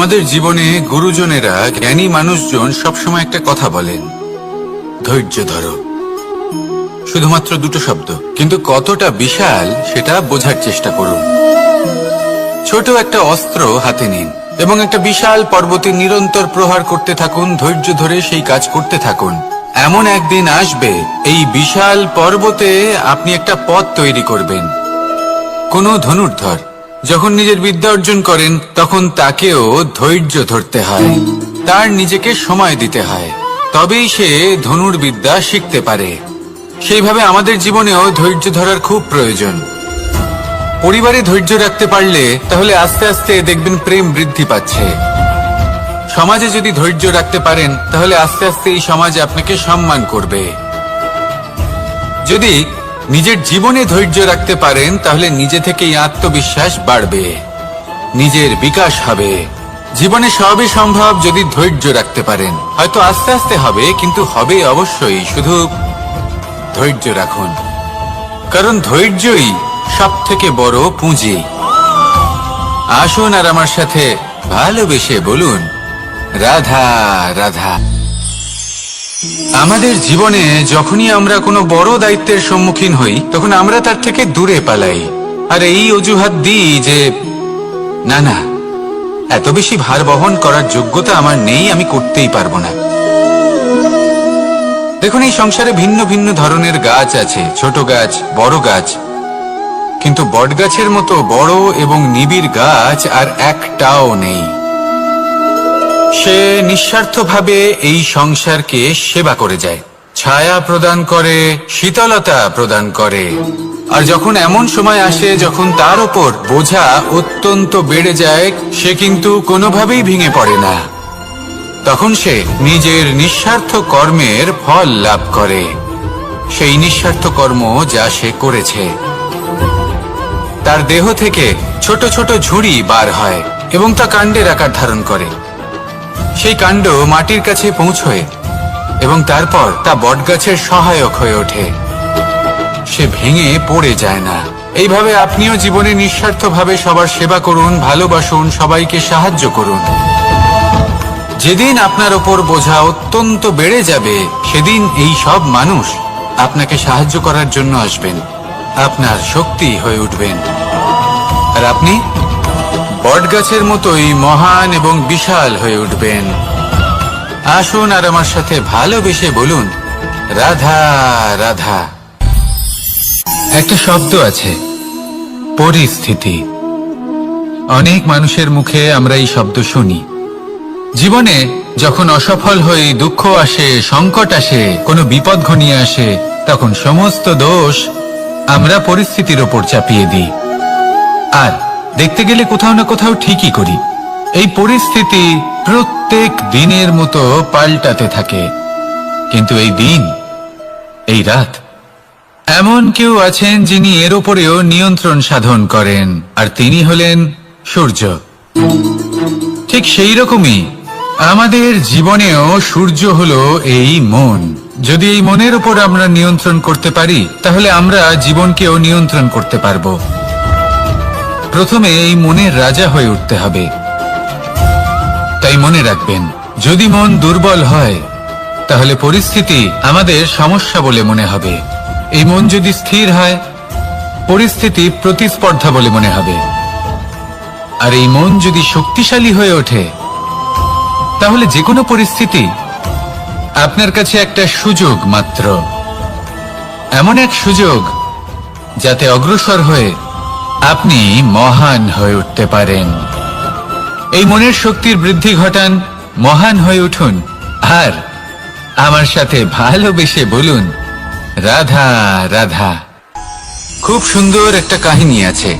আমাদের জীবনে গুরুজনেরা, জ্ঞানী মানুষজন সবসময় একটা কথা বলেন, ধৈর্য ধরো। শুধুমাত্র দুটো শব্দ, কিন্তু কতটা বিশাল সেটা বোঝার চেষ্টা করুন। ছোট একটা অস্ত্র হাতে নিন এবং একটা বিশাল পর্বতে নিরন্তর প্রহার করতে থাকুন। ধৈর্য ধরে সেই কাজ করতে থাকুন। এমন একদিন আসবে, এই বিশাল পর্বতে আপনি একটা পথ তৈরি করবেন। কোনো ধনুর্ধর যখন নিজের বিদ্যা অর্জন করেন, তখন তাকেও ধৈর্য ধরতে হয়, তার নিজেকে সময় দিতে হয়, তবেই সে ধনুর্বিদ্যা শিখতে পারে। সেইভাবে আমাদের জীবনেও ধৈর্য ধরার খুব প্রয়োজন। পরিবারে ধৈর্য রাখতে পারলে তাহলে আস্তে আস্তে দেখবেন প্রেম বৃদ্ধি পাচ্ছে। সমাজে যদি ধৈর্য রাখতে পারেন তাহলে আস্তে আস্তে এই সমাজ আপনাকে সম্মান করবে। যদি নিজের জীবনে ধৈর্য রাখতে পারেন তাহলে নিজে থেকেই আত্মবিশ্বাস বাড়বে, নিজের বিকাশ হবে। জীবনে সবই সম্ভব যদি ধৈর্য রাখতে পারেন। হয়তো আস্তে আস্তে হবে, কিন্তু হবে অবশ্যই। শুধু ধৈর্য রাখুন, কারণ ধৈর্যই সব থেকে বড় পুঁজি। আসুন আর আমার সাথে ভালোবেসে বলুন, রাধা রাধা। আমাদের জীবনে যখনই আমরা কোনো বড় দায়িত্বের সম্মুখীন হই, তখন আমরা তার থেকে দূরে পালাই আর এই অজুহাত দিই যে না না, এত বেশি ভার বহন করার যোগ্যতা আমার নেই, আমি করতেই পারবো না। দেখুন, এই সংসারে ভিন্ন ভিন্ন ধরনের গাছ আছে, ছোট গাছ, বড় গাছ, কিন্তু বটগাছের মতো বড় এবং নিবিড় গাছ আর একটাও নেই। সে নিঃস্বার্থভাবে এই সংসারকে সেবা করে যায়, ছায়া প্রদান করে, শীতলতা প্রদান করে। আর যখন এমন সময় আসে যখন তার উপর বোঝা অত্যন্ত বেড়ে যায়, সে কিন্তু কোনোভাবেই ভেঙে পড়ে না। তখন সে নিজের নিঃস্বার্থ কর্মের ফল লাভ করে, সেই নিঃস্বার্থ কর্ম যা সে করেছে। তার দেহ থেকে ছোট ছোট ঝুড়ি বার হয় এবং তা কাণ্ডের আকার ধারণ করে। সেই কাণ্ড মাটির কাছে পৌঁছয় এবং তারপর তা বটগাছের সহায়ক হয়ে ওঠে। সে ভেঙে পড়ে যায় না। এইভাবে আপনিও জীবনে নিঃস্বার্থভাবে সবার সেবা করুন, ভালোবাসুন, সবাইকে সাহায্য করুন। যেদিন আপনার ওপর বোঝা অত্যন্ত বেড়ে যাবে, সেদিন এই সব মানুষ আপনাকে সাহায্য করার জন্য আসবেন, আপনার শক্তি হয়ে উঠবেন। আর আপনি বটগাছের মতোই মহান এবং বিশাল হয়ে উঠবেন। আসুন আর আমার সাথে ভালোবেসে বলুন, রাধা রাধা। একটা শব্দ আছে, পরিস্থিতি। অনেক মানুষের মুখে আমরা এই শব্দ শুনি। জীবনে যখন অসফল হই, দুঃখ আসে, সংকট আসে, কোনো বিপদ ঘনিয়ে আসে, তখন সমস্ত দোষ আমরা পরিস্থিতির ওপর চাপিয়ে দিই। আর দেখতে গেলে কোথাও না কোথাও ঠিকই করি। এই পরিস্থিতি প্রত্যেক দিনের মতো পাল্টাতে থাকে, কিন্তু এই দিন, এই রাত, এমন কেউ আছেন যিনি এর উপরেও নিয়ন্ত্রণ সাধন করেন, আর তিনি হলেন সূর্য। ঠিক সেই রকমই আমাদের জীবনেও সূর্য হলো এই মন। যদি এই মনের উপর আমরা নিয়ন্ত্রণ করতে পারি, তাহলে আমরা জীবনকেও নিয়ন্ত্রণ করতে পারবো। প্রথমে এই মনের রাজা হয়ে উঠতে হবে। তাই মনে রাখবেন, যদি মন দুর্বল হয় তাহলে পরিস্থিতি আমাদের সমস্যা বলে মনে হবে। এই মন যদি স্থির হয়, পরিস্থিতি প্রতিস্পর্ধা বলে মনে হবে। আর এই মন যদি শক্তিশালী হয়ে ওঠে, তাহলে যে কোনো পরিস্থিতি আপনার কাছে একটা সুযোগ মাত্র, এমন এক সুযোগ যাতে অগ্রসর হয়ে আপনি মহান হয়ে উঠতে পারেন। এই মনের শক্তির বৃদ্ধি ঘটান, মহান হয়ে উঠুন, আর আমার সাথে ভালোবেসে বলুন, রাধা রাধা। খুব সুন্দর একটা কাহিনী আছে।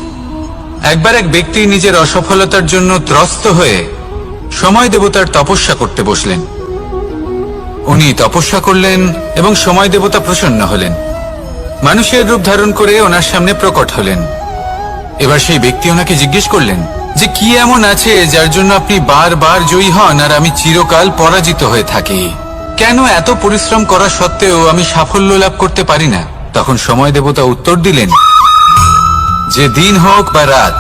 একবার এক ব্যক্তি নিজের অসফলতার জন্য ত্রস্ত হয়ে সময় দেবতার তপস্যা করতে বসলেন। উনি তপস্যা করলেন এবং সময় দেবতা প্রসন্ন হলেন, মানুষের রূপ ধারণ করে ওনার সামনে প্রকট হলেন। এবার সেই ব্যক্তি ওনাকে জিজ্ঞেস করলেন যে কি এমন আছে যার জন্য আপনি বারবার জয়ী হন আর আমি চিরকাল পরাজিত হয়ে থাকি? কেন এত পরিশ্রম করা সত্ত্বেও আমি সাফল্য লাভ করতে পারি না? তখন সময় দেবতা উত্তর দিলেন যে দিন হোক বা রাত,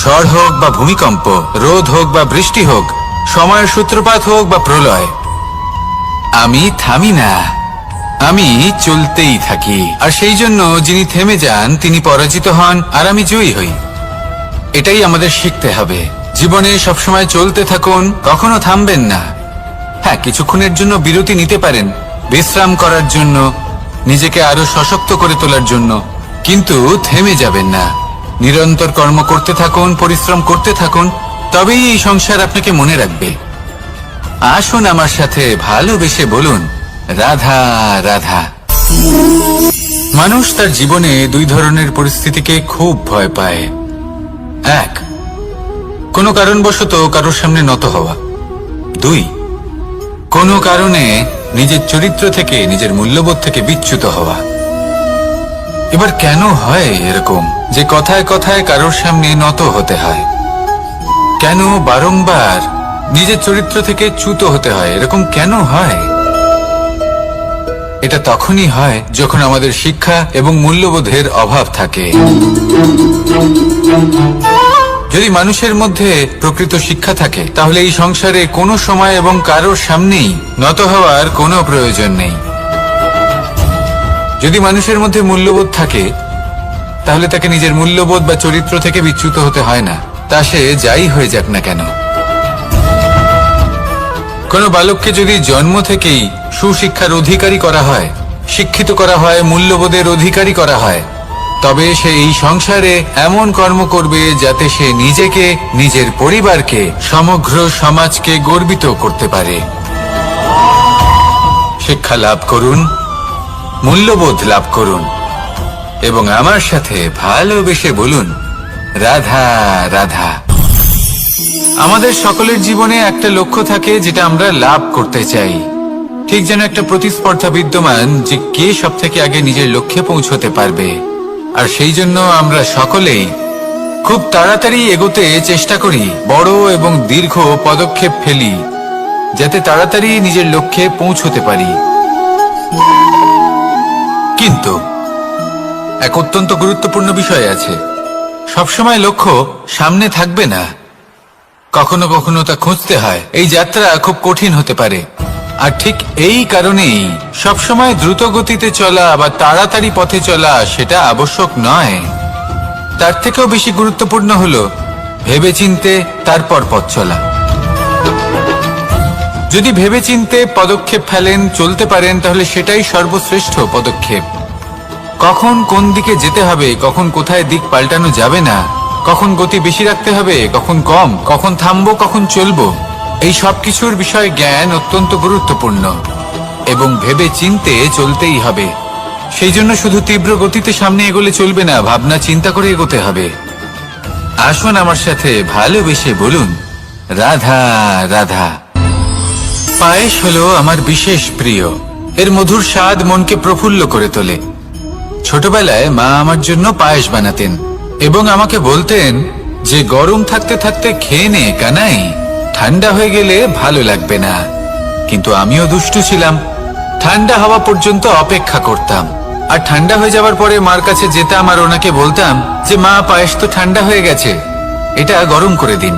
ঝড় হোক বা ভূমিকম্প, রোদ হোক বা বৃষ্টি হোক, সময়ের সূত্রপাত হোক বা প্রলয়, আমি থামি না, আমি চলতেই থাকি। আর সেই জন্য যিনি থেমে যান তিনি পরাজিত হন, আর আমি জয়ী হই। এটাই আমাদের শিখতে হবে। জীবনে সবসময় চলতে থাকুন, কখনো থামবেন না। হ্যাঁ, কিছুক্ষণের জন্য বিরতি নিতে পারেন, বিশ্রাম করার জন্য, নিজেকে আরো সশক্ত করে তোলার জন্য, কিন্তু থেমে যাবেন না। নিরন্তর কর্ম করতে থাকুন, পরিশ্রম করতে থাকুন, তবেই এই সংসার আপনাকে মনে রাখবে। আসুন আমার সাথে ভালোবেসে বলুন, রাধা রাধা। মানুষ তার জীবনে দুই ধরনের পরিস্থিতিকে খুব ভয় পায়। এক, কোনো কারণবশত কারোর সামনে নত হওয়া। দুই, কোনো কারণে নিজের চরিত্র থেকে, নিজের মূল্যবোধ থেকে বিচ্যুত হওয়া। এবার কেন হয় এরকম যে কথায় কথায় কারোর সামনে নত হতে হয়? কেন বারংবার নিজের চরিত্র থেকে চ্যুত হতে হয়? এরকম কেন হয়? এটা তখনই হয় যখন আমাদের শিক্ষা এবং মূল্যবোধের অভাব থাকে। যদি মানুষের মধ্যে প্রকৃত শিক্ষা থাকে, তাহলে এই সংসারে কোনো সময় এবং কারোর সামনেই নত হওয়ার কোনো প্রয়োজন নেই। যদি মানুষের মধ্যে মূল্যবোধ থাকে, তাহলে তাকে নিজের মূল্যবোধ বা চরিত্র থেকে বিচ্যুত হতে হয় না, তা সে যাই হয়ে যাক না কেন। কোনো বালককে যদি জন্ম থেকেই সুশিক্ষার অধিকারী করা হয়, শিক্ষিত করা হয়, মূল্যবোধের অধিকারী করা হয়, তবে সে এই সংসারে এমন কর্ম করবে যাতে সে নিজেকে, নিজের পরিবারকে, সমগ্র সমাজকে গর্বিত করতে পারে। শিক্ষা লাভ করুন, মূল্যবোধ লাভ করুন, এবং আমার সাথে ভালোবেসে বলুন, রাধা রাধা। আমাদের সকলের জীবনে একটা লক্ষ্য থাকে যেটা আমরা লাভ করতে চাই। ঠিক যেন একটা প্রতিস্পর্ধা বিদ্যমান যে কে সব থেকে আগে নিজের লক্ষ্যে পৌঁছতে পারবে। আর সেই জন্য আমরা সকলেই খুব তাড়াতাড়ি এগোতে চেষ্টা করি, বড় এবং দীর্ঘ পদক্ষেপ ফেলি, যাতে তাড়াতাড়ি নিজের লক্ষ্যে পৌঁছতে পারি। কিন্তু এক অত্যন্ত গুরুত্বপূর্ণ বিষয় আছে, সবসময় লক্ষ্য সামনে থাকবে না, কখনো কখনো তা খুঁজতে হয়। এই যাত্রা খুব কঠিন হতে পারে, আর ঠিক এই কারণেই সবসময় দ্রুত গতিতে চলা বা তাড়াতাড়ি পথে চলা সেটা আবশ্যক নয়। তার থেকেও বেশি গুরুত্বপূর্ণ হলো ভেবেচিন্তে তারপর পথ চলা। যদি ভেবেচিন্তে পদক্ষেপ ফেলেন, চলতে পারেন, তাহলে সেটাই সর্বশ্রেষ্ঠ পদক্ষেপ। কখন কোন দিকে যেতে হবে, কখন কোথায় দিক পাল্টানো যাবে না, কখন গতি বেশি রাখতে হবে, কখন কম, কখন থামবো, কখন চলবো, এই সব কিছুর বিষয়ে জ্ঞান অত্যন্ত গুরুত্বপূর্ণ, এবং ভেবে চিন্তে চলতেই হবে। সেই জন্য শুধু তীব্র গতিতে সামনে এগোলে চলবে না, ভাবনা চিন্তা করে এগোতে হবে। আসুন আমার সাথে ভালোবেসে বলুন, রাধা রাধা। পায়েস হলো আমার বিশেষ প্রিয়। এর মধুর স্বাদ মনকে প্রফুল্ল করে তোলে। ছোটবেলায় মা আমার জন্য পায়েস বানাতেন এবং আমাকে বলতেন যে গরম থাকতে থাকতে খেয়ে নে কানাই, ঠান্ডা হয়ে গেলে ভালো লাগবে না। কিন্তু আমিও দুষ্টু ছিলাম, ঠান্ডা হওয়া পর্যন্ত অপেক্ষা করতাম, আর ঠান্ডা হয়ে যাওয়ার পরে মার কাছে যেতাম আর ওনাকে বলতাম যে মা, পায়েস তো ঠান্ডা হয়ে গেছে, এটা গরম করে দিন।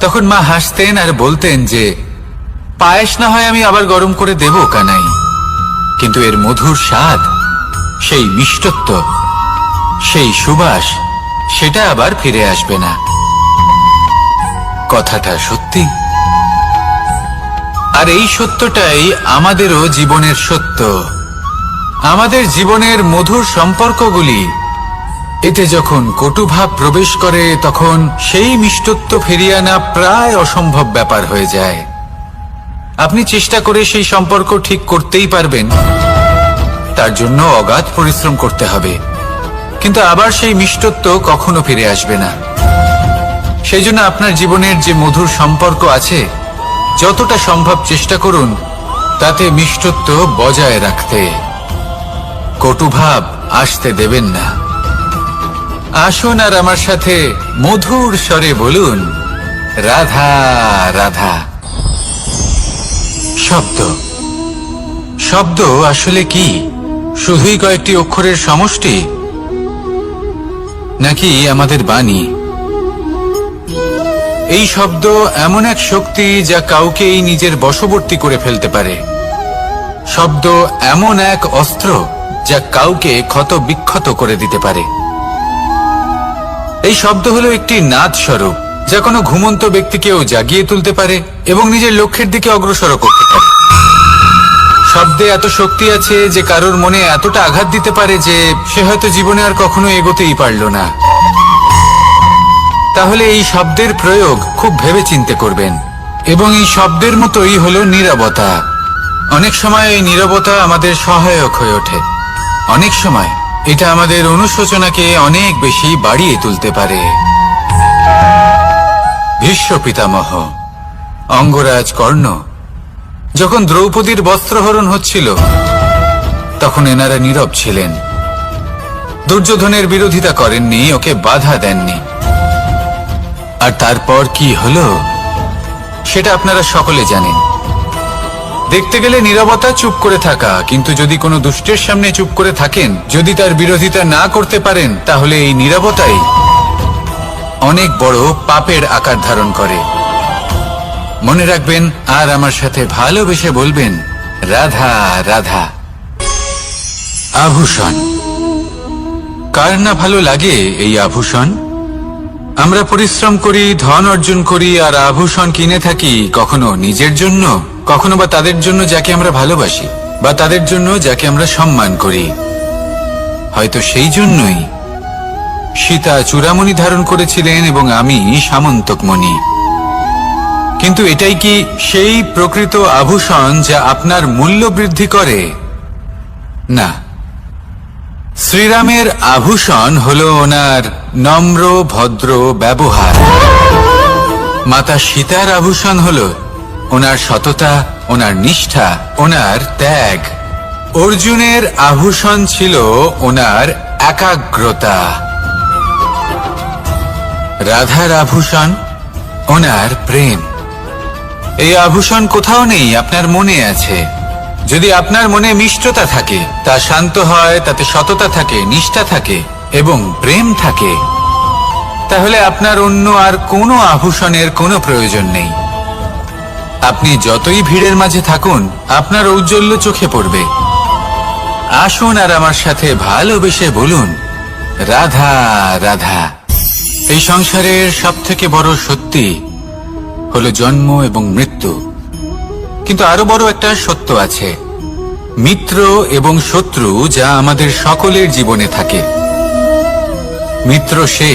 তখন মা হাসতেন আর বলতেন যে পায়েস না হয় আমি আবার গরম করে দেব কানাই, কিন্তু এর মধুর স্বাদ, সেই মিষ্টত্ব, সেই সুবাস, সেটা আবার ফিরে আসবে না। কথাটা সত্যি, আর এই সত্যটাই আমাদেরও জীবনের সত্য। আমাদের জীবনের মধুর সম্পর্কগুলি, এতে যখন কটুভাব প্রবেশ করে তখন সেই মিষ্টত্ব ফিরিয়ে আনা প্রায় অসম্ভব ব্যাপার হয়ে যায়। আপনি চেষ্টা করে সেই সম্পর্ক ঠিক করতেই পারবেন, তার জন্য অগাধ পরিশ্রম করতে হবে, কিন্তু আবার সেই মিষ্টত্ব কখনো ফিরে আসবে না। সেই জন্য আপনার জীবনের যে মধুর সম্পর্ক আছে, যতটা সম্ভব চেষ্টা করুন তাতে মিষ্টত্ব বজায় রাখতে। কটুভাব আসতে দেবেন না। আসুন আর আমার সাথে মধুর স্বরে বলুন, রাধা রাধা। শব্দ, শব্দ আসলে কি? শুধুই কয়েকটি অক্ষরের সমষ্টি, নাকি আমাদের বাণী, এই শব্দ এমন এক শক্তি যা কাউকে এই নিজের বশবর্তী করে ফেলতে পারে। শব্দ এমন এক অস্ত্র যা কাউকে ক্ষত বিক্ষত করে দিতে পারে। এই শব্দ হলো একটি নাদ স্বরূপ যা কোনো ঘুমন্ত ব্যক্তিকেও জাগিয়ে তুলতে পারে এবং নিজের লক্ষ্যের দিকে অগ্রসর করতে পারে। শব্দে এত শক্তি আছে যে কারোর মনে এতটা আঘাত দিতে পারে যে সে হয়তো জীবনে আর কখনো এগোতেই পারল না। তাহলে এই শব্দের প্রয়োগ খুব ভেবেচিন্তে করবেন। এবং এই শব্দের মতোই হলো নীরবতা। অনেক সময় এই নীরবতা আমাদের সহায়ক হয়ে ওঠে। অনেক সময় এটা আমাদের অনুশোচনাকে অনেক বেশি বাড়িয়ে তুলতে পারে। ভীষ্ম পিতামহ, অঙ্গরাজ কর্ণ যখন দ্রৌপদীর বস্ত্রহরণ হচ্ছিল তখন এনারা নীরব ছিলেন। দুর্যোধনের বিরোধিতা করেননি, ওকে বাধা দেননি। আর তারপর কি হলো সেটা আপনারা সকলে জানেন। দেখতে গেলে নীরবতা চুপ করে থাকা, কিন্তু যদি কোনো দুষ্টের সামনে চুপ করে থাকেন, যদি তার বিরোধিতা না করতে পারেন, তাহলে এই নীরবতাই অনেক বড় পাপের আকার ধারণ করে। মনে রাখবেন আর আমার সাথে ভালোবেসে বলবেন, রাধা রাধা। আভূষণ। কার না ভালো লাগে এই আভূষণ? আমরা পরিশ্রম করি, ধন অর্জন করি আর আভূষণ কিনে থাকি, কখনো নিজের জন্য, কখনো বা তাদের জন্য যাকে আমরা ভালোবাসি, বা তাদের জন্য যাকে আমরা সম্মান করি। হয়তো সেই জন্যই সীতা চূড়ামণি ধারণ করেছিলেন এবং আমি সামন্তকমণি। কিন্তু এটাই কি সেই প্রকৃত আভূষণ যা আপনার মূল্য বৃদ্ধি করে? না। শ্রীরামের আভূষণ হলো ওনার নম্র ভদ্র ব্যবহার। মাতা সীতার আভূষণ হলো ওনার সততা, ওনার নিষ্ঠা, ওনার ত্যাগ। অর্জুনের আভূষণ ছিল ওনার একাগ্রতা। রাধার আভূষণ ওনার প্রেম। এই আভূষণ কোথাও নেই, আপনার মনে আছে। যদি আপনার মনে মিষ্টতা থাকে, তা শান্ত হয়, তাতে সততা থাকে, নিষ্ঠা থাকে এবং প্রেম থাকে, তাহলে আপনার অন্য আর কোনো আভূষণের কোনো প্রয়োজন নেই। আপনি যতই ভিড়ের মাঝে থাকুন, আপনার ঔজ্জ্বল্য চোখে পড়বে। আসুন আর আমার সাথে ভালোবেসে বলুন, রাধা রাধা। এই সংসারের সবথেকে বড় সত্যি হলো জন্ম এবং মৃত্যু, কিন্তু আরো বড় একটা সত্য আছে, মিত্র এবং শত্রু, যা আমাদের সকলের জীবনে থাকে। মিত্র সে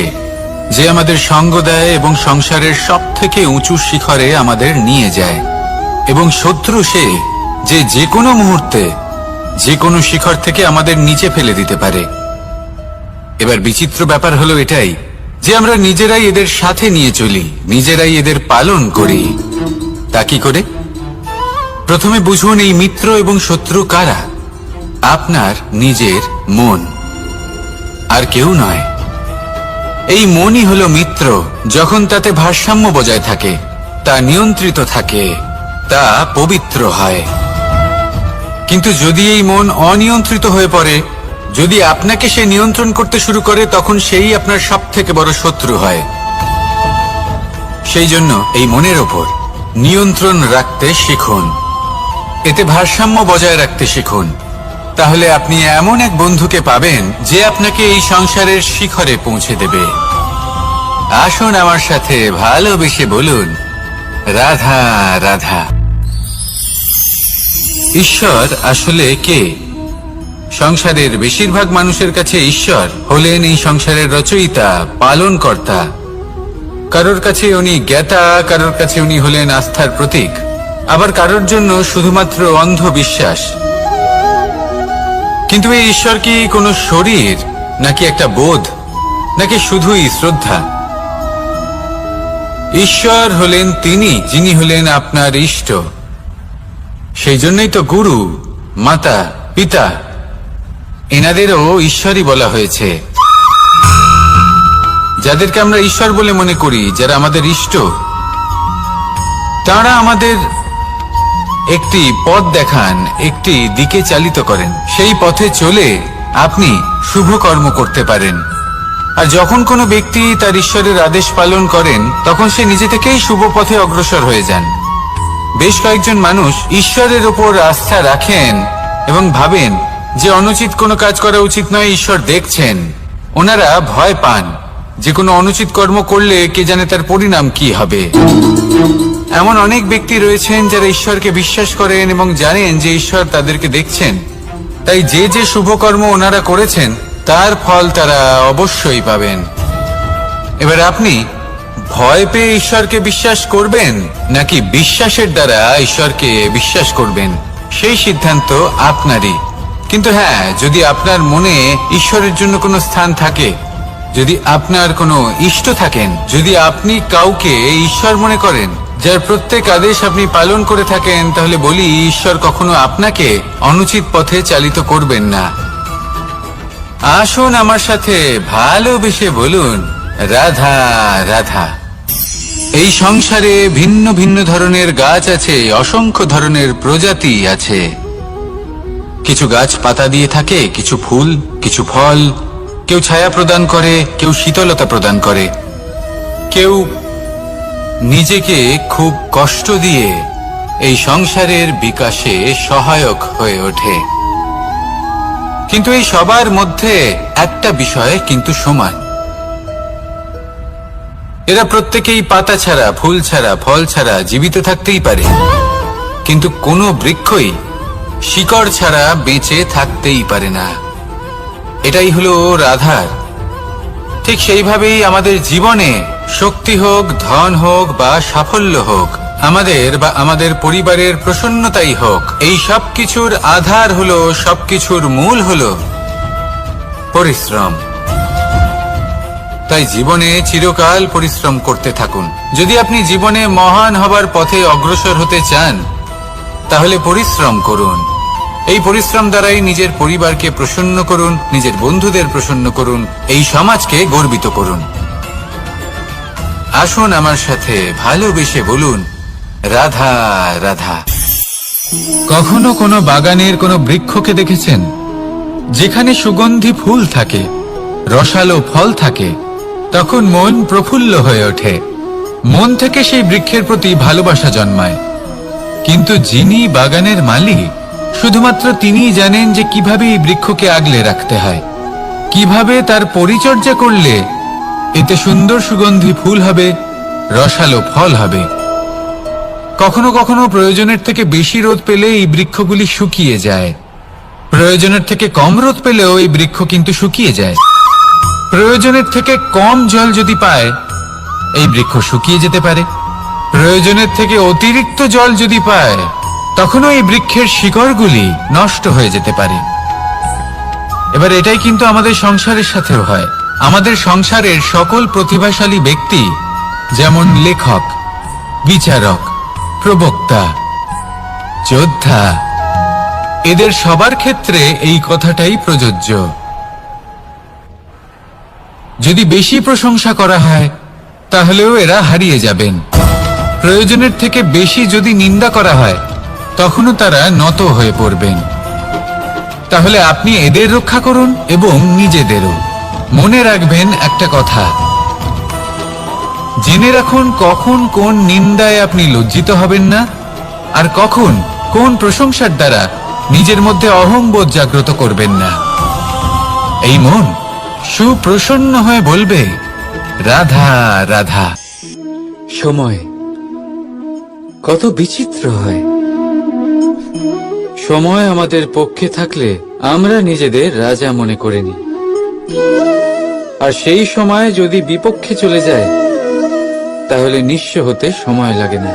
যে আমাদের সঙ্গ দেয় এবং সংসারের সবথেকে উঁচু শিখরে আমাদের নিয়ে যায়, এবং শত্রু সে যে যে কোনো মুহূর্তে যে কোনো শিখর থেকে আমাদের নিচে ফেলে দিতে পারে। এবার বিচিত্র ব্যাপার হলো এটাই যে আমরা নিজেরাই এদের সাথে নিয়ে চলি, নিজেরাই এদের পালন করি। তা কি করে? প্রথমে বুঝুন এই মিত্র এবং শত্রু কারা। আপনার নিজের মন, আর কেউ নয়। এই মনই হলো মিত্র যখন তাতে ভারসাম্য বজায় থাকে, তা নিয়ন্ত্রিত থাকে, তা পবিত্র হয়। কিন্তু যদি এই মন অনিয়ন্ত্রিত হয়ে পড়ে, যদি আপনাকে সে নিয়ন্ত্রণ করতে শুরু করে, তখন সেই আপনার সবথেকে বড় শত্রু হয়। সেই জন্য এই মনের ওপর নিয়ন্ত্রণ রাখতে শিখুন, এতে ভারসাম্য বজায় রাখতে শিখুন। তাহলে আপনি এমন এক বন্ধুকে পাবেন যে আপনাকে এই সংসারের শিখরে পৌঁছে দেবে। আসুন আমার সাথে ভালোবেসে বলুন, রাধা রাধা। ঈশ্বর আসলে কে? সংসারের বেশিরভাগ মানুষের কাছে ঈশ্বর হলেন এই সংসারের রচয়িতা, পালনকর্তা। কারোর কাছে উনি জ্ঞাতা, কারোর কাছে উনি হলেন আস্থার প্রতীক, আবার কারোর জন্য শুধুমাত্র অন্ধ বিশ্বাস। কিন্তু এই ঈশ্বর কি কোনো শরীর, নাকি একটা বোধ, নাকি শুধুই শ্রদ্ধা? ঈশ্বর হলেন তিনি যিনি হলেন আপনার ইষ্ট। সেই জন্যই তো গুরু, মাতা, পিতা এনাদেরও ঈশ্বরই বলা হয়েছে। যাদেরকে আমরা ঈশ্বর বলে মনে করি, যারা আমাদের ইষ্ট, তারা আমাদের একটি পথ দেখান, একটি দিকে চালিত করেন। সেই পথে চলে আপনি শুভ কর্ম করতে পারেন, আর যখন কোনো ব্যক্তি তার ঈশ্বরের আদেশ পালন করেন তখন সে নিজে থেকেই শুভ পথে অগ্রসর হয়ে যান। বেশ কয়েকজন মানুষ ঈশ্বরের ওপর আস্থা রাখেন এবং ভাবেন যে অনুচিত কোনো কাজ করা উচিত নয়, ঈশ্বর দেখছেন। ওনারা ভয় পান যে কোনো অনুচিত কর্ম করলে কে জানে তার পরিণাম কি হবে। এমন অনেক ব্যক্তি রয়েছেন যারা ঈশ্বরকে বিশ্বাস করেন এবং জানেন যে ঈশ্বর তাদেরকে দেখছেন, তাই যে যে শুভ কর্ম ওনারা করেছেন তার ফল তারা অবশ্যই পাবেন। এবার আপনি ভয় পেয়ে ঈশ্বরকে বিশ্বাস করবেন নাকি বিশ্বাসের দ্বারা ঈশ্বরকে বিশ্বাস করবেন, সেই সিদ্ধান্ত আপনারই। কিন্তু হ্যাঁ, যদি আপনার মনে ঈশ্বরের জন্য কোনো স্থান থাকে, যদি আপনার কোনো ইষ্ট থাকেন, যদি আপনি কাউকে ঈশ্বর মনে করেন যার প্রত্যেক আদেশ আপনি পালন করে থাকেন, তাহলে বলি ঈশ্বর কখনো আপনাকে অনুচিত পথে চালিত করবেন না। আসুন আমার সাথে ভালোবেসে বলুন, রাধা রাধা। এই সংসারে ভিন্ন ভিন্ন ধরনের গাছ আছে, অসংখ্য ধরনের প্রজাতি আছে। কিছু গাছ পাতা দিয়ে থাকে, কিছু ফুল, কিছু ফল। কেউ ছায়া প্রদান করে, কেউ শীতলতা প্রদান করে, কেউ নিজেকে খুব কষ্ট দিয়ে এই সংসারের বিকাশে সহায়ক হয়ে ওঠে। কিন্তু এই সবার মধ্যে একটা বিষয় কিন্তু সমান, এরা প্রত্যেকেই পাতা ছাড়া, ফুল ছাড়া, ফল ছাড়া জীবিত থাকতেই পারে, কিন্তু কোনো বৃক্ষই শিকড় ছাড়া বেঁচে থাকতেই পারে না। এটাই হলো রাধার। ঠিক সেইভাবেই আমাদের জীবনে শক্তি হোক, ধন হোক বা সাফল্য হোক, আমাদের পরিবারের প্রসন্নতাই হোক, এই সব কিছুর আধার হলো, সবকিছুর মূল হলো পরিশ্রম। তাই জীবনে চিরকাল পরিশ্রম করতে থাকুন। যদি আপনি জীবনে মহান হবার পথে অগ্রসর হতে চান, তাহলে পরিশ্রম করুন। এই পরিশ্রম দ্বারাই নিজের পরিবারকে প্রসন্ন করুন, নিজের বন্ধুদের প্রসন্ন করুন, এই সমাজকে গর্বিত করুন। আসুন আমার সাথে ভালোবেসে বলুন, রাধা রাধা। কখনো কোনো বাগানের কোনো বৃক্ষকে দেখেছেন যেখানে সুগন্ধি ফুল থাকে, রসালো ফল থাকে? তখন মন প্রফুল্ল হয়ে ওঠে, মন থেকে সেই বৃক্ষের প্রতি ভালোবাসা জন্মায়। কিন্তু যিনি বাগানের মালিক, শুধুমাত্র তিনিই জানেন যে কিভাবে এই বৃক্ষকে আগলে রাখতে হয়, কিভাবে তার পরিচর্যা করলে এতে সুন্দর সুগন্ধি ফুল হবে, রসালো ফল হবে। কখনো কখনো প্রয়োজনের থেকে বেশি রোদ পেলে এই বৃক্ষগুলি শুকিয়ে যায়, প্রয়োজনের থেকে কম রোদ পেলেও এই বৃক্ষ কিন্তু শুকিয়ে যায়। প্রয়োজনের থেকে কম জল যদি পায়, এই বৃক্ষ শুকিয়ে যেতে পারে। প্রয়োজনের থেকে অতিরিক্ত জল যদি পায়, তখনও এই বৃক্ষের শিকড়গুলি নষ্ট হয়ে যেতে পারে। এবার এটাই কিন্তু আমাদের সংসারের সাথেও হয়। আমাদের সংসারের সকল প্রতিভাশালী ব্যক্তি, যেমন লেখক, বিচারক, প্রবক্তা, যোদ্ধা, এদের সবার ক্ষেত্রে এই কথাটাই প্রযোজ্য। যদি বেশি প্রশংসা করা হয়, তাহলেও এরা হারিয়ে যাবেন। প্রয়োজনের থেকে বেশি যদি নিন্দা করা হয়, তখনও তারা নত হয়ে পড়বেন। তাহলে আপনি এদের রক্ষা করুন এবং নিজেদেরও। মনে রাখবেন একটা কথা, জেনে রাখুন কখন কোন নিন্দায় আপনি লজ্জিত হবেন না, আর কখন কোন প্রশংসার দ্বারা নিজের মধ্যে অহংবোধ জাগ্রত করবেন না। এই মন সুপ্রসন্ন হয়ে বলবে, রাধা রাধা। সময় কত বিচিত্র হয়। সময় আমাদের পক্ষে থাকলে আমরা নিজেদের রাজা মনে করে নিই, আর সেই সময় যদি বিপক্ষে চলে যায়, তাহলে নিঃস্ব হতে সময় লাগে না।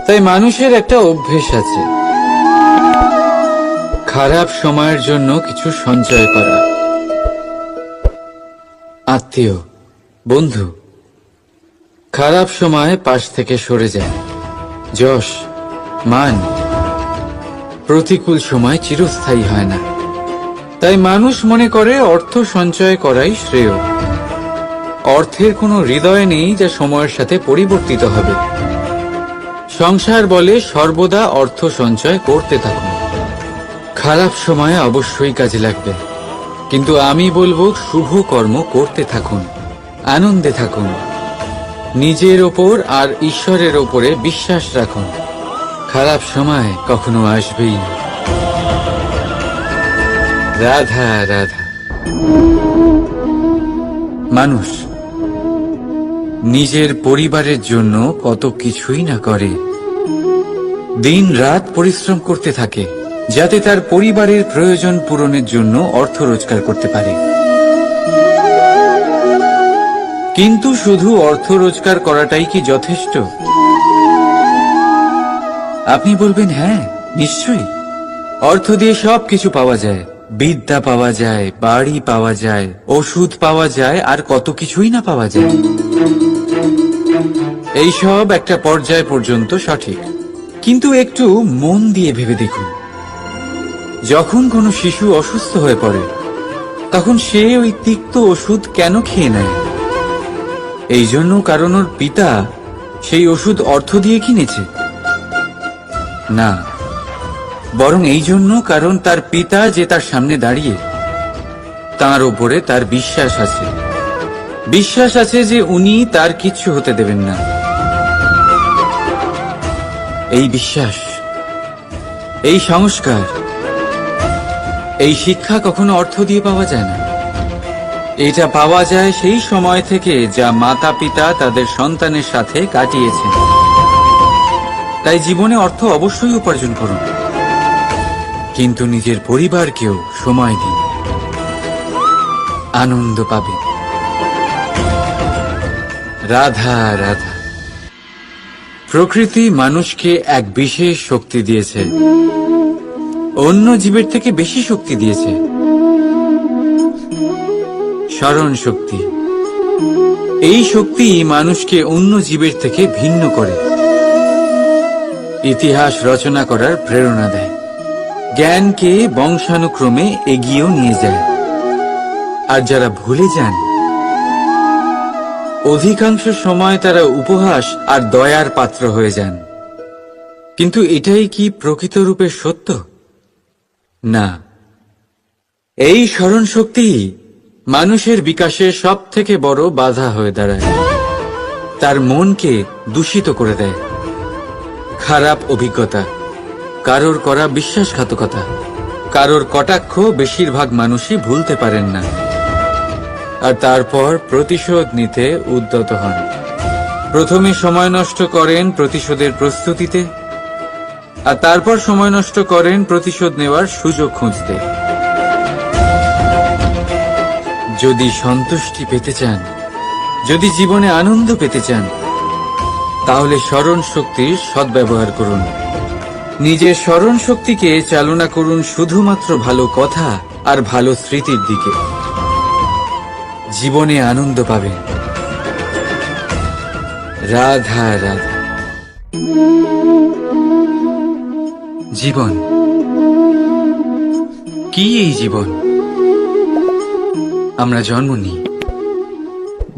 তাই মানুষের একটা অভ্যেস আছে, খারাপ সময়ের জন্য কিছু সঞ্চয় করা। আত্মীয়, বন্ধু খারাপ সময় পাশ থেকে সরে যায়। যশ, মান প্রতিকূল সময় চিরস্থায়ী হয় না। তাই মানুষ মনে করে অর্থ সঞ্চয় করাই শ্রেয়। অর্থের কোনো হৃদয় নেই যা সময়ের সাথে পরিবর্তিত হবে। সংসার বলে সর্বদা অর্থ সঞ্চয় করতে থাকুন। খারাপ সময়ে অবশ্যই কাজে লাগবে, কিন্তু আমি বলবো শুভ কর্ম করতে থাকুন, আনন্দে থাকুন, নিজের ওপর আর ঈশ্বরের ওপরে বিশ্বাস রাখুন। খারাপ সময় কখনো আসবেই না। রাধা রাধা। মানুষ নিজের পরিবারের জন্য কত কিছুই না করে, দিন রাত পরিশ্রম করতে থাকে যাতে তার পরিবারের প্রয়োজন পূরণের জন্য অর্থ রোজগার করতে পারে। কিন্তু শুধু অর্থ রোজগার করাটাই কি যথেষ্ট? আপনি বলবেন হ্যাঁ, নিশ্চয়ই। অর্থ দিয়ে সবকিছু পাওয়া যায়, বিদ্যা পাওয়া যায়, বাড়ি পাওয়া যায়, ওষুধ পাওয়া যায়, আর কত কিছুই না পাওয়া যায়। এই সব একটা পর্যায় পর্যন্ত সঠিক, কিন্তু একটু মন দিয়ে ভেবে দেখুন, যখন কোনো শিশু অসুস্থ হয়ে পড়ে তখন সে ওই তিক্ত ওষুধ কেন খেয়ে নেয়? এই জন্য কারণ ওর পিতা সেই ওষুধ অর্থ দিয়ে কিনেছে? না, বরং এই জন্য কারণ তার পিতা যে তার সামনে দাঁড়িয়ে, তার ওপরে তার বিশ্বাস আছে। বিশ্বাস আছে যে উনি তার কিচ্ছু হতে দেবেন না। এই বিশ্বাস, এই সংস্কার, এই শিক্ষা কখনো অর্থ দিয়ে পাওয়া যায় না। এটা পাওয়া যায় সেই সময় থেকে যা মাতা পিতা তাদের সন্তানের সাথে কাটিয়েছেন। তাই জীবনে অর্থ অবশ্যই উপার্জন করুন, কিন্তু নিজের পরিবারকেও সময় দিন, আনন্দ পাবেন। রাধা রাধা। প্রকৃতি মানুষকে এক বিশেষ শক্তি দিয়েছে, অন্য জীবের থেকে বেশি শক্তি দিয়েছে, স্মরণ শক্তি। এই শক্তি মানুষকে অন্য জীবের থেকে ভিন্ন করে, ইতিহাস রচনা করার প্রেরণা দেয়, জ্ঞানকে বংশানুক্রমে এগিয়েও নিয়ে যায়। আর যারা ভুলে যান, অধিকাংশ সময় তারা উপহাস আর দয়ার পাত্র হয়ে যান। কিন্তু এটাই কি প্রকৃত রূপে সত্য? না। এই স্মরণ শক্তি মানুষের বিকাশের সব থেকে বড় বাধা হয়ে দাঁড়ায়, তার মনকে দূষিত করে দেয়। খারাপ অভিজ্ঞতা, কারোর করা বিশ্বাসঘাতকতা, কারোর কটাক্ষ বেশিরভাগ মানুষই ভুলতে পারেন না, আর তারপর প্রতিশোধ নিতে উদ্যত হন। প্রথমে সময় নষ্ট করেন প্রতিশোধের প্রস্তুতিতে, আর তারপর সময় নষ্ট করেন প্রতিশোধ নেওয়ার সুযোগ খুঁজতে। যদি সন্তুষ্টি পেতে চান, যদি জীবনে আনন্দ পেতে চান, তাহলে স্মরণ শক্তির সদ্ব্যবহার করুন। নিজের স্মরণ শক্তিকে চালনা করুন শুধুমাত্র ভালো কথা আর ভালো স্মৃতির দিকে। জীবনে আনন্দ পাবেন। রাধা রাধা। জীবন কি? এই জীবন আমরা জন্ম নিই,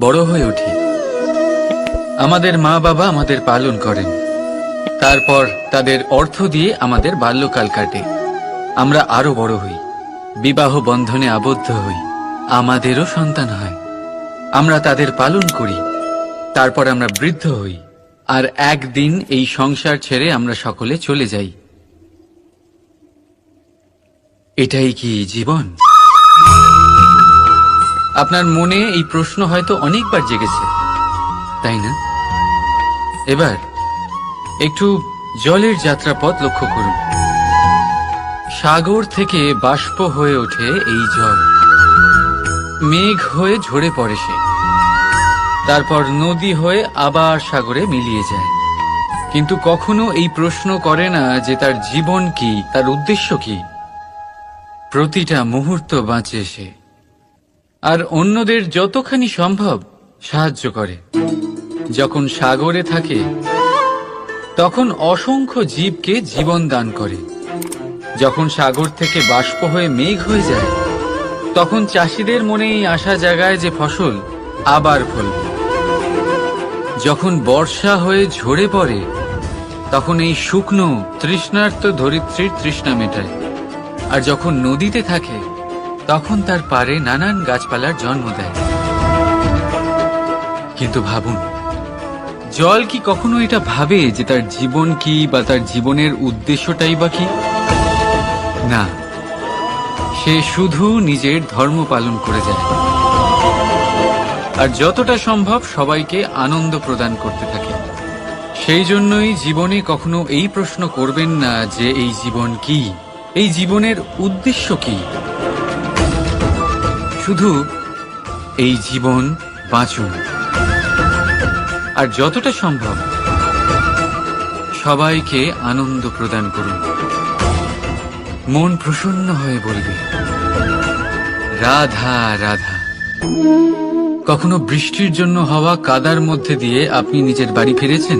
বড় হয়ে উঠি, আমাদের মা বাবা আমাদের পালন করেন, তারপর তাদের অর্থ দিয়ে আমাদের বাল্যকাল কাটে, আমরা আরো বড় হই, বিবাহ বন্ধনে আবদ্ধ হই, আমাদেরও সন্তান হয়, আমরা তাদের পালন করি, তারপর আমরা বৃদ্ধ হই, আর একদিন এই সংসার ছেড়ে আমরা সকলে চলে যাই। এটাই কি জীবন? আপনার মনে এই প্রশ্ন হয়তো অনেকবার জেগেছে, তাই না? এবার একটু জলের যাত্রাপথ লক্ষ্য করুন। সাগর থেকে বাষ্প হয়ে ওঠে এই জল, মেঘ হয়ে ঝরে পড়ে সে, তারপর নদী হয়ে আবার সাগরে মিলিয়ে যায়। কিন্তু কখনো এই প্রশ্ন করে না যে তার জীবন কি, তার উদ্দেশ্য কি। প্রতিটা মুহূর্ত বাঁচে সে, আর অন্যদের যতখানি সম্ভব সাহায্য করে। যখন সাগরে থাকে তখন অসংখ্য জীবকে জীবন দান করে। যখন সাগর থেকে বাষ্প হয়ে মেঘ হয়ে যায়, তখন চাষিদের মনে এই আশা জাগায় যে ফসল আবার ফলবে। যখন বর্ষা হয়ে ঝরে পড়ে, তখন এই শুকনো তৃষ্ণার্ত ধরিত্রীর তৃষ্ণা মেটায়। আর যখন নদীতে থাকে, তখন তার পাড়ে নানান গাছপালার জন্ম দেয়। কিন্তু ভাবুন, জল কি কখনো এটা ভাবে যে তার জীবন কি বা তার জীবনের উদ্দেশ্যটাই বা কি? না, সে শুধু নিজের ধর্ম পালন করে যায় আর যতটা সম্ভব সবাইকে আনন্দ প্রদান করতে থাকে। সেই জন্যই জীবনে কখনো এই প্রশ্ন করবেন না যে এই জীবন কি, এই জীবনের উদ্দেশ্য কি। শুধু এই জীবন বাঁচুন আর যতটা সম্ভব সবাইকে আনন্দ প্রদান করুন। মন প্রসন্ন হয়ে বলবে রাধা রাধা। কখনো বৃষ্টির জন্য হওয়া কাদার মধ্যে দিয়ে আপনি নিজের বাড়ি ফিরেছেন?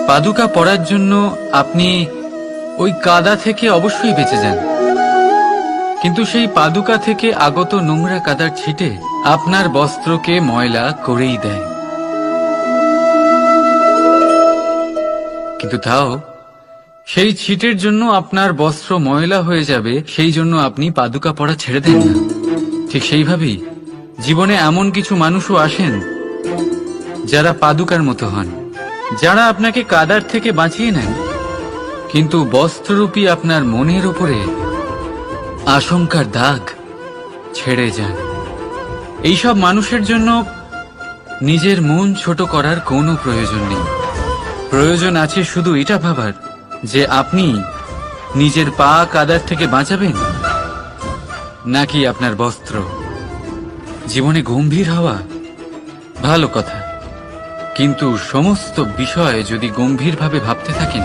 পাদুকা পরার জন্য আপনি ওই কাদা থেকে অবশ্যই বেঁচে যান, কিন্তু সেই পাদুকা থেকে আগত নোংরা কাদার ছিটে আপনার বস্ত্রকে ময়লা করেই দেয়। কিন্তু তাও সেই ছিটের জন্য আপনার বস্ত্র ময়লা হয়ে যাবে, সেই জন্য আপনি পাদুকা পরা ছেড়ে দেন না। ঠিক সেইভাবেই জীবনে এমন কিছু মানুষও আসেন যারা পাদুকার মতো হন, যারা আপনাকে কাদার থেকে বাঁচিয়ে নেন, কিন্তু বস্ত্ররূপী আপনার মনের উপরে আশঙ্কার দাগ ছেড়ে যান। এইসব মানুষের জন্য নিজের মন ছোট করার কোনো প্রয়োজন নেই। প্রয়োজন আছে শুধু এটা ভাবার যে আপনি নিজের পা কাদার থেকে বাঁচাবেন নাকি আপনার বস্ত্র। জীবনে গম্ভীর হওয়া ভালো কথা, কিন্তু সমস্ত বিষয় যদি গম্ভীরভাবে ভাবতে থাকেন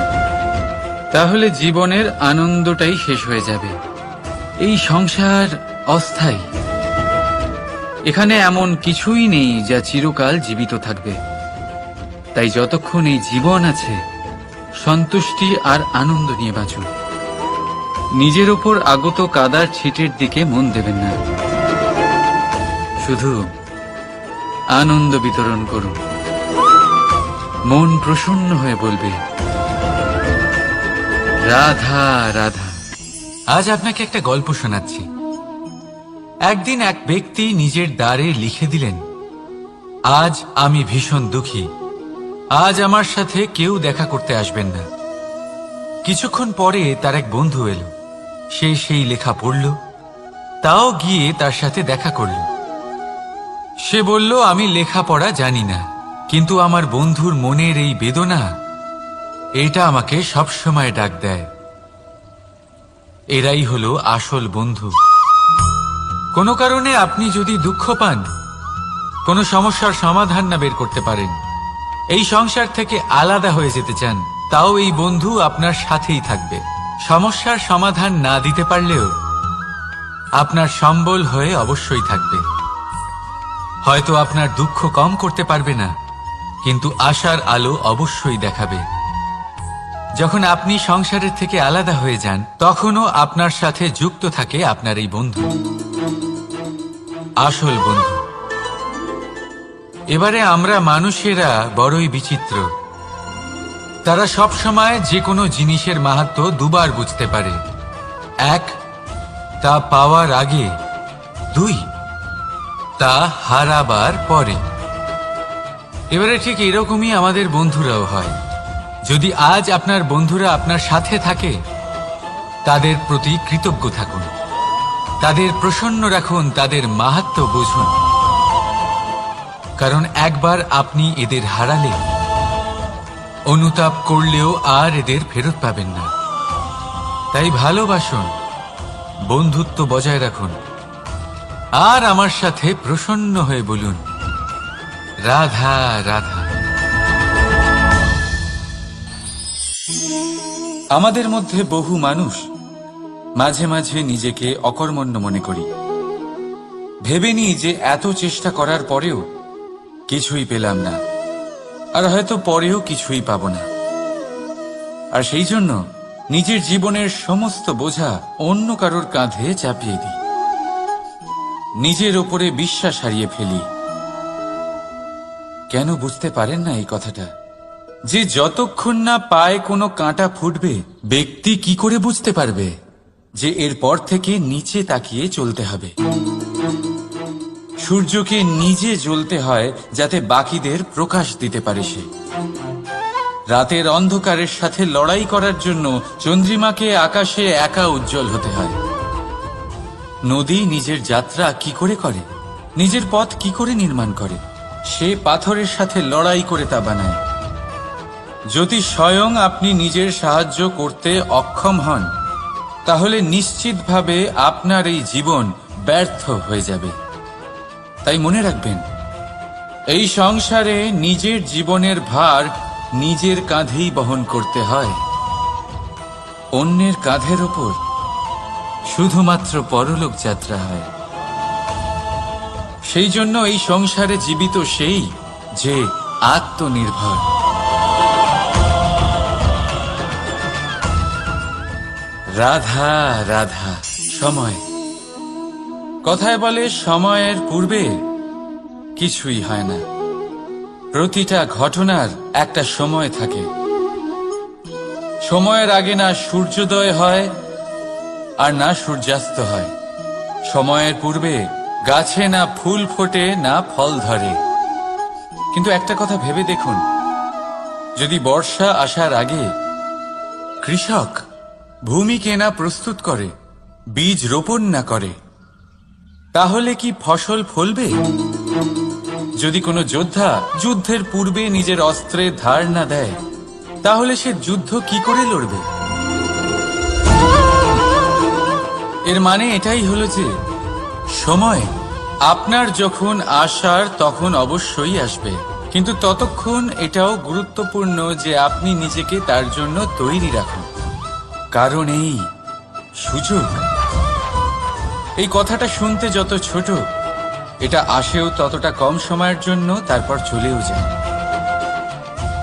তাহলে জীবনের আনন্দটাই শেষ হয়ে যাবে। এই সংসার অস্থায়ী, এখানে এমন কিছুই নেই যা চিরকাল জীবিত থাকবে। তাই যতক্ষণ এই জীবন আছে সন্তুষ্টি আর আনন্দ নিয়ে বাঁচুন। নিজের ওপর আগত কাদার ছিটের দিকে মন দেবেন না, শুধু আনন্দ বিতরণ করুন। মন প্রসন্ন হয়ে বলবে রাধা রাধা। আজ আপনাকে একটা গল্প শোনাচ্ছি। একদিন এক ব্যক্তি নিজের দ্বারে লিখে দিলেন, আজ আমি ভীষণ দুঃখী, আজ আমার সাথে কেউ দেখা করতে আসবেন না। কিছুক্ষণ পরে তার এক বন্ধু এলো, সে সেই লেখা পড়ল, তাও গিয়ে তার সাথে দেখা করল। সে বলল, আমি লেখাপড়া জানি না, কিন্তু আমার বন্ধুর মনের এই বেদনা, এটা আমাকে সবসময় ডাক দেয়। এরাই হলো আসল বন্ধু। কোনো কারণে আপনি যদি দুঃখ পান, কোনো সমস্যার সমাধান না বের করতে পারেন, এই সংসার থেকে আলাদা হয়ে যেতে চান, তাও এই বন্ধু আপনার সাথেই থাকবে। সমস্যার সমাধান না দিতে পারলেও আপনার সম্বল হয়ে অবশ্যই থাকবে। হয়তো আপনার দুঃখ কম করতে পারবে না, কিন্তু আশার আলো অবশ্যই দেখাবে। যখন আপনি সংসারের থেকে আলাদা হয়ে যান, তখনও আপনার সাথে যুক্ত থাকে আপনার এই বন্ধু, আসল বন্ধু। এবারে আমরা মানুষেরা বড়ই বিচিত্র। তারা সব সময় যে কোনো জিনিসের মাহাত্ম্য দুবার বুঝতে পারে। এক, তা পাওয়ার আগে। দুই, তা হারাবার পরে। এবারে ঠিক এরকমই আমাদের বন্ধুরাও হয়। যদি আজ আপনার বন্ধুরা আপনার সাথে থাকে, তাদের প্রতি কৃতজ্ঞ থাকুন, তাদের প্রসন্ন রাখুন, তাদের মাহাত্ম্য বুঝুন। কারণ একবার আপনি এদের হারালে অনুতাপ করলেও আর এদের ফেরত পাবেন না। তাই ভালোবাসুন, বন্ধুত্ব বজায় রাখুন, আর আমার সাথে প্রসন্ন হয়ে বলুন রাধা রাধা। আমাদের মধ্যে বহু মানুষ মাঝে মাঝে নিজেকে অকর্মণ্য মনে করি, ভেবে নিই যে এত চেষ্টা করার পরেও কিছুই পেলাম না, আর হয়তো পরেও কিছুই পাব না। আর সেই জন্য নিজের জীবনের সমস্ত বোঝা অন্য কারোর কাঁধে চাপিয়ে দিই, নিজের ওপরে বিশ্বাস হারিয়ে ফেলি। কেন বুঝতে পারেন না এই কথাটা? যে যতক্ষণ না পায়ে কোনো কাঁটা ফুটবে, ব্যক্তি কি করে বুঝতে পারবে যে এরপর থেকে নিচে তাকিয়ে চলতে হবে। সূর্যকে নিজে জ্বলতে হয় যাতে বাকিদের প্রকাশ দিতে পারে সে। রাতের অন্ধকারের সাথে লড়াই করার জন্য চন্দ্রিমাকে আকাশে একা উজ্জ্বল হতে হয়। নদী নিজের যাত্রা কি করে করে, নিজের পথ কি করে নির্মাণ করে, সে পাথরের সাথে লড়াই করে তা বানায়। যদি স্বয়ং আপনি নিজের সাহায্য করতে অক্ষম হন, তাহলে নিশ্চিতভাবে আপনার এই জীবন ব্যর্থ হয়ে যাবে। তাই মনে রাখবেন, এই সংসারে নিজের জীবনের ভার নিজের কাঁধেই বহন করতে হয়। অন্যের কাঁধের ওপর শুধুমাত্র পরলোক যাত্রা হয়। সেই জন্য এই সংসারে জীবিত সেই যে আত্মনির্ভর। রাধা রাধা। সময়, কথায় বলে সময়ের পূর্বে কিছুই হয় না। প্রতিটা ঘটনার একটা সময় থাকে। সময়ের আগে না সূর্যোদয় হয় আর না সূর্যাস্ত হয়। সময়ের পূর্বে গাছে না ফুল ফোটে না ফল ধরে। কিন্তু একটা কথা ভেবে দেখুন, যদি বর্ষা আসার আগে কৃষক ভূমিকে না প্রস্তুত করে, বীজ রোপণ না করে, তাহলে কি ফসল ফলবে? যদি কোনো যোদ্ধা যুদ্ধের পূর্বে নিজের অস্ত্রে ধার না দেয়, তাহলে সে যুদ্ধ কি করে লড়বে? এর মানে এটাই হলো যে সময় আপনার যখন আসার তখন অবশ্যই আসবে, কিন্তু ততক্ষণ এটাও গুরুত্বপূর্ণ যে আপনি নিজেকে তার জন্য তৈরি রাখুন। কারণ এই সুযোগ, এই কথাটা শুনতে যত ছোট, এটা আসেও ততটা কম সময়ের জন্য, তারপর চলেও যায়।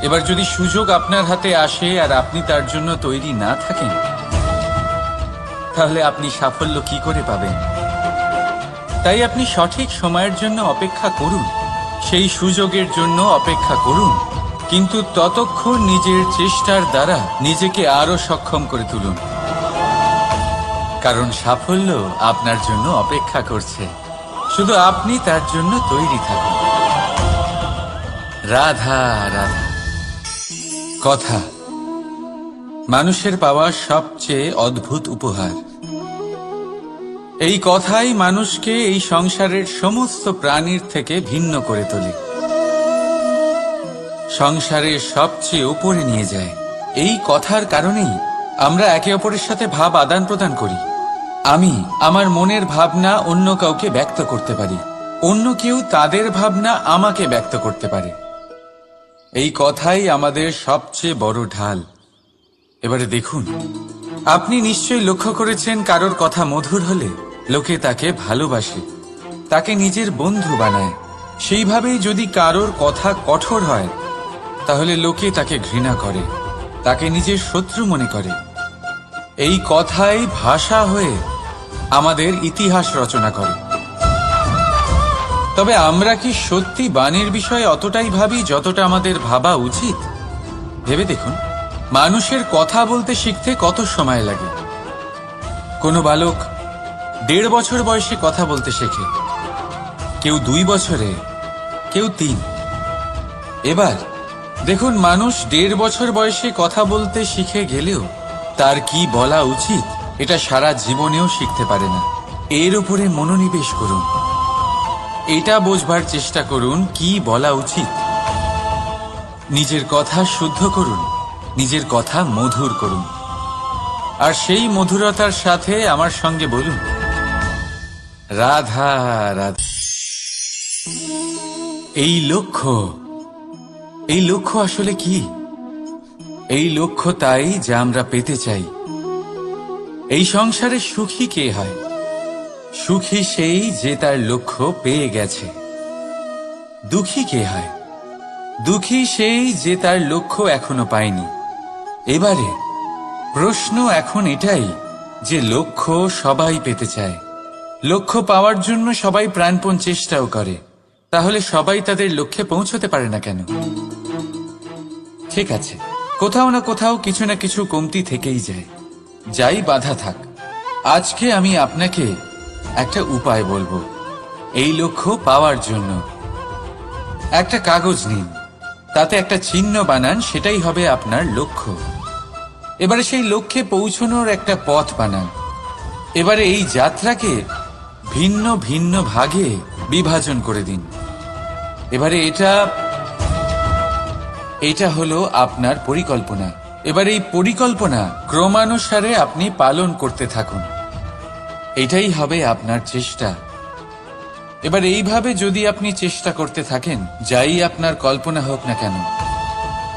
এবার যদি সুযোগ আপনার হাতে আসে আর আপনি তার জন্য তৈরি না থাকেন, তাহলে আপনি সাফল্য কি করে পাবেন? তাই আপনি সঠিক সময়ের জন্য অপেক্ষা করুন, সেই সুযোগের জন্য অপেক্ষা করুন, কিন্তু ততক্ষণ নিজের চেষ্টার দ্বারা নিজেকে আরো সক্ষম করে তুলুন। কারণ সাফল্য আপনার জন্য অপেক্ষা করছে, শুধু আপনি তার জন্য তৈরি থাকুন। রাধা রাধা। কথা মানুষের পাওয়া সবচেয়ে অদ্ভুত উপহার। এই কথাই মানুষকে এই সংসারের সমস্ত প্রাণীর থেকে ভিন্ন করে তোলে, সংসারের সবচেয়ে উপরে নিয়ে যায়। এই কথার কারণেই আমরা একে অপরের সাথে ভাব আদান প্রদান করি। আমি আমার মনের ভাবনা অন্য কাউকে ব্যক্ত করতে পারি, অন্য কেউ তাদের ভাবনা আমাকে ব্যক্ত করতে পারে। এই কথাই আমাদের সবচেয়ে বড় ঢাল। এবারে দেখুন, আপনি নিশ্চয়ই লক্ষ্য করেছেন, কারোর কথা মধুর হলে লোকে তাকে ভালোবাসে, তাকে নিজের বন্ধু বানায়। সেইভাবেই যদি কারোর কথা কঠোর হয়, তাহলে লোকে তাকে ঘৃণা করে, তাকে নিজের শত্রু মনে করে। এই কথাই ভাষা হয়ে আমাদের ইতিহাস রচনা করে। তবে আমরা কি সত্যি বাণীর বিষয়ে অতটাই ভাবি যতটা আমাদের ভাবা উচিত? ভেবে দেখুন, মানুষের কথা বলতে শিখতে কত সময় লাগে। কোনো বালক 1.5 বছর বয়সে কথা বলতে শেখে, কেউ 2 বছরে, কেউ 3। এবার দেখুন, মানুষ 1.5 বছর বয়সে কথা বলতে শিখে গেলেও তার কি বলা উচিত এটা সারা জীবনেও শিখতে পারে না। এর উপরে মনোনিবেশ করুন, এটা বোঝবার চেষ্টা করুন কি বলা উচিত। নিজের কথা শুদ্ধ করুন, নিজের কথা মধুর করুন, আর সেই মধুরতার সাথে আমার সঙ্গে বলুন, রাধা রাধা। এই লক্ষ্য আসলে কি? এই লক্ষ্য তাই যা আমরা পেতে চাই। এই সংসারে সুখী কে হয়? সুখী সেই যে তার লক্ষ্য পেয়ে গেছে। দুঃখী কে হয়? দুঃখী সেই যে তার লক্ষ্য এখনো পায়নি। এবারে প্রশ্ন এখন এটাই যে লক্ষ্য সবাই পেতে চায়, লক্ষ্য পাওয়ার জন্য সবাই প্রাণপণ চেষ্টাও করে, তাহলে সবাই তাদের লক্ষ্যে পৌঁছতে পারে না কেন? ঠিক আছে, কোথাও না কোথাও কিছু না কিছু কমতি থেকেই যায়, যাই বাধা থাক। আজকে আমি আপনাকে একটা উপায় বলবো এই লক্ষ্য পাওয়ার জন্য। একটা কাগজ নিন, তাতে একটা চিহ্ন বানান, সেটাই হবে আপনার লক্ষ্য। এবারে সেই লক্ষ্যে পৌঁছানোর একটা পথ বানান। এবারে এই যাত্রাকে ভিন্ন ভিন্ন ভাগে বিভাজন করে দিন। এবারে এটা হলো আপনার পরিকল্পনা। এবার এই পরিকল্পনা ক্রমানুসারে আপনি পালন করতে থাকুন, এটাই হবে আপনার চেষ্টা। এবার এইভাবে যদি আপনি চেষ্টা করতে থাকেন, যাই আপনার কল্পনা হোক না কেন,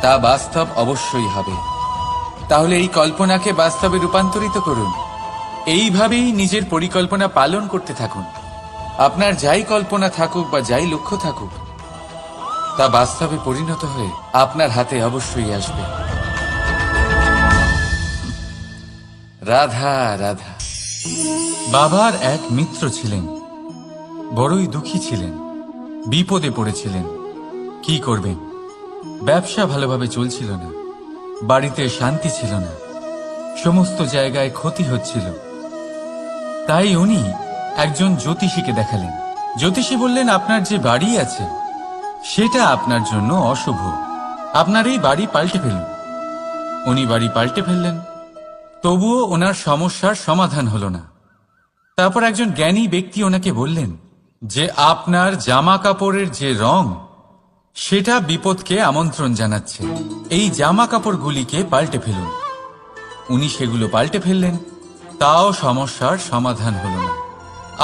তা বাস্তব অবশ্যই হবে। তাহলে এই কল্পনাকে বাস্তবে রূপান্তরিত করুন। এইভাবেই নিজের পরিকল্পনা পালন করতে থাকুন। আপনার যাই কল্পনা থাকুক বা যাই লক্ষ্য থাকুক, তা বাস্তবে পরিণত হয়ে আপনার হাতে অবশ্যই আসবে। রাধা রাধা। বাবার এক মিত্র ছিলেন, বড়ই দুঃখী ছিলেন, বিপদে পড়েছিলেন। কি করবেন? ব্যবসা ভালোভাবে চলছিল না, বাড়িতে শান্তি ছিল না, সমস্ত জায়গায় ক্ষতি হচ্ছিল। তাই উনি একজন জ্যোতিষীকে দেখালেন। জ্যোতিষী বললেন, আপনার যে বাড়ি আছে সেটা আপনার জন্য অশুভ, আপনার এই বাড়ি পাল্টে ফেলুন। উনি বাড়ি পাল্টে ফেললেন, তবুও ওনার সমস্যার সমাধান হলো না। তারপর একজন জ্ঞানী ব্যক্তি ওনাকে বললেন যে আপনার জামা কাপড়ের যে রং, সেটা বিপদকে আমন্ত্রণ জানাচ্ছে, এই জামা কাপড়গুলিকে পাল্টে ফেলুন। উনি সেগুলো পাল্টে ফেললেন, তাও সমস্যার সমাধান হলো না।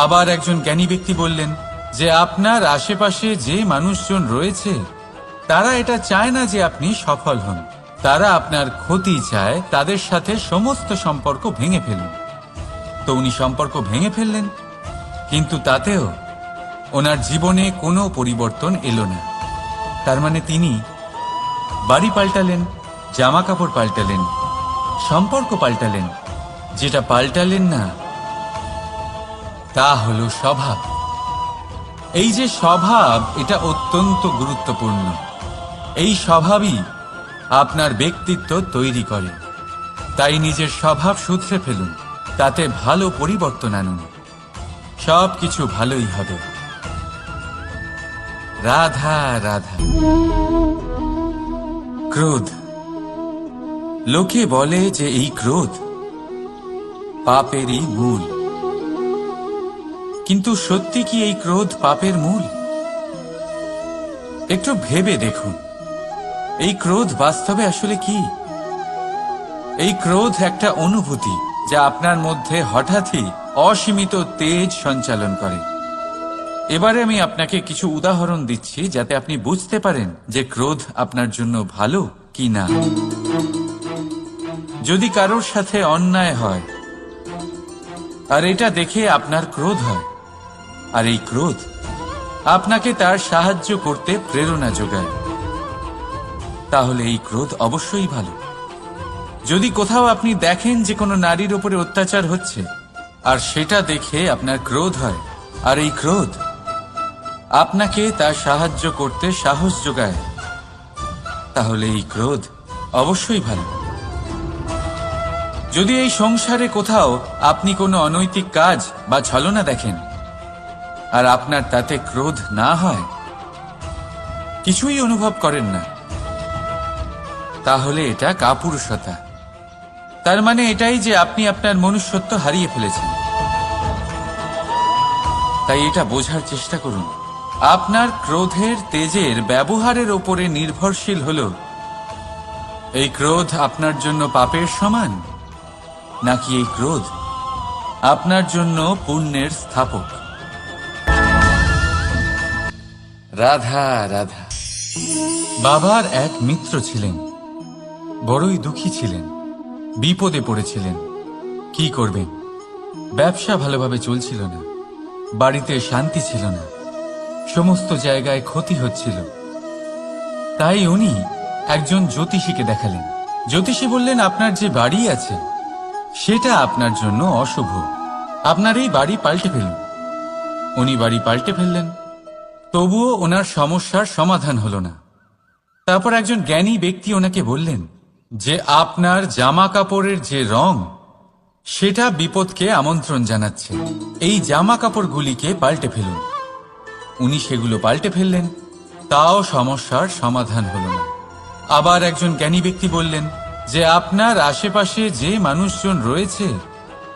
আবার একজন জ্ঞানী ব্যক্তি বললেন যে আপনার আশেপাশে যে মানুষজন রয়েছে, তারা এটা চায় না যে আপনি সফল হন, তারা আপনার ক্ষতি চায়, তাদের সাথে সমস্ত সম্পর্ক ভেঙে ফেলুন। তো উনি সম্পর্ক ভেঙে ফেললেন, কিন্তু তাতেও ওনার জীবনে কোনো পরিবর্তন এলো না। তার মানে তিনি বাড়ি পাল্টালেন, জামা কাপড় পাল্টালেন, সম্পর্ক পাল্টালেন, যেটা পাল্টালেন না তা হলো স্বভাব। এই যে স্বভাব, এটা অত্যন্ত গুরুত্বপূর্ণ। এই স্বভাবই আপনার ব্যক্তিত্ব তৈরি করে। তাই নিজের স্বভাব শুধরে ফেলুন, তাতে ভালো পরিবর্তন আনুন, সব কিছু ভালোই হবে। রাধা রাধা। ক্রোধ। লোকে বলে যে এই ক্রোধ পাপেরই মূল, কিন্তু সত্যি কি এই ক্রোধ পাপের মূল? একটু ভেবে দেখুন, এই ক্রোধ বাস্তবে আসলে কি? এই ক্রোধ একটা অনুভূতি যা আপনার মধ্যে হঠাৎই অসীমিত তেজ সঞ্চালন করে। এবারে আমি আপনাকে কিছু উদাহরণ দিচ্ছি যাতে আপনি বুঝতে পারেন যে ক্রোধ আপনার জন্য ভালো কি না। যদি কারোর সাথে অন্যায় হয় আর এটা দেখে আপনার ক্রোধ হয়, আর এই ক্রোধ আপনাকে তার সাহায্য করতে প্রেরণা যোগায়, তাহলে এই ক্রোধ অবশ্যই ভালো। যদি কোথাও আপনি দেখেন যে কোনো নারীর উপরে অত্যাচার হচ্ছে আর সেটা দেখে আপনার ক্রোধ হয়, আর এই ক্রোধ আপনাকে তার সাহায্য করতে সাহস যোগায়, তাহলে এই ক্রোধ অবশ্যই ভালো। যদি এই সংসারে কোথাও আপনি কোনো অনৈতিক কাজ বা ছলনা দেখেন আর আপনার তাতে ক্রোধ না হয়, কিছুই অনুভব করেন না, তাহলে এটা কাপুরুষতা। তার মানে এটাই যে আপনি আপনার মনুষ্যত্ব হারিয়ে ফেলেছেন। তাই এটা বোঝার চেষ্টা করুন, আপনার ক্রোধের তেজের ব্যবহারের ওপরে নির্ভরশীল হল এই ক্রোধ আপনার জন্য পাপের সমান, নাকি এই ক্রোধ আপনার জন্য পুণ্যের স্থাপক। রাধা রাধা। বাবার এক মিত্র ছিলেন, বড়ই দুঃখী ছিলেন, বিপদে পড়েছিলেন। কি করবেন? ব্যবসা ভালোভাবে চলছিল না, বাড়িতে শান্তি ছিল না, সমস্ত জায়গায় ক্ষতি হচ্ছিল। তাই উনি একজন জ্যোতিষীকে দেখালেন। জ্যোতিষী বললেন, আপনার যে বাড়ি আছে সেটা আপনার জন্য অশুভ, আপনার এই বাড়ি পাল্টে ফেলুন। উনি বাড়ি পাল্টে ফেললেন, তবুও ওনার সমস্যার সমাধান হলো না। তারপর একজন জ্ঞানী ব্যক্তি ওনাকে বললেন যে আপনার জামা কাপড়ের যে রং, সেটা বিপদকে আমন্ত্রণ জানাচ্ছে। এই জামা কাপড়গুলিকে পাল্টে ফেলুন। উনি সেগুলো পাল্টে ফেললেন, তাও সমস্যার সমাধান হলো না। আবার একজন জ্ঞানী ব্যক্তি বললেন যে আপনার আশেপাশে যে মানুষজন রয়েছে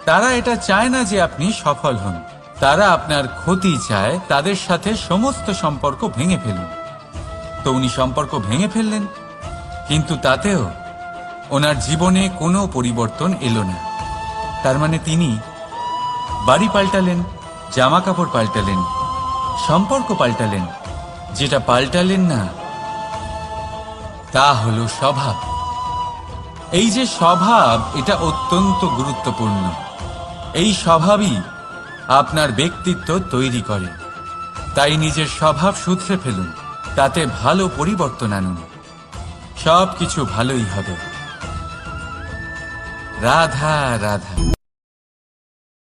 তারা এটা চায় না যে আপনি সফল হন, তারা আপনার ক্ষতি চায়। তাদের সাথে সমস্ত সম্পর্ক ভেঙে ফেলুন। তো উনি সম্পর্ক ভেঙে ফেললেন, কিন্তু তাতেও ওনার জীবনে কোনো পরিবর্তন এলো না। তার মানে তিনি বাড়ি পাল্টালেন, জামা কাপড় পাল্টালেন, সম্পর্ক পাল্টালেন, যেটা পাল্টালেন না তা হলো স্বভাব। এই যে স্বভাব, এটা অত্যন্ত গুরুত্বপূর্ণ। এই স্বভাবই আপনার ব্যক্তিত্ব তৈরি করে। তাই নিজের স্বভাব শুধরে ফেলুন, তাতে ভালো পরিবর্তন আনুন, সবকিছু ভালোই হবে। রাধা রাধা।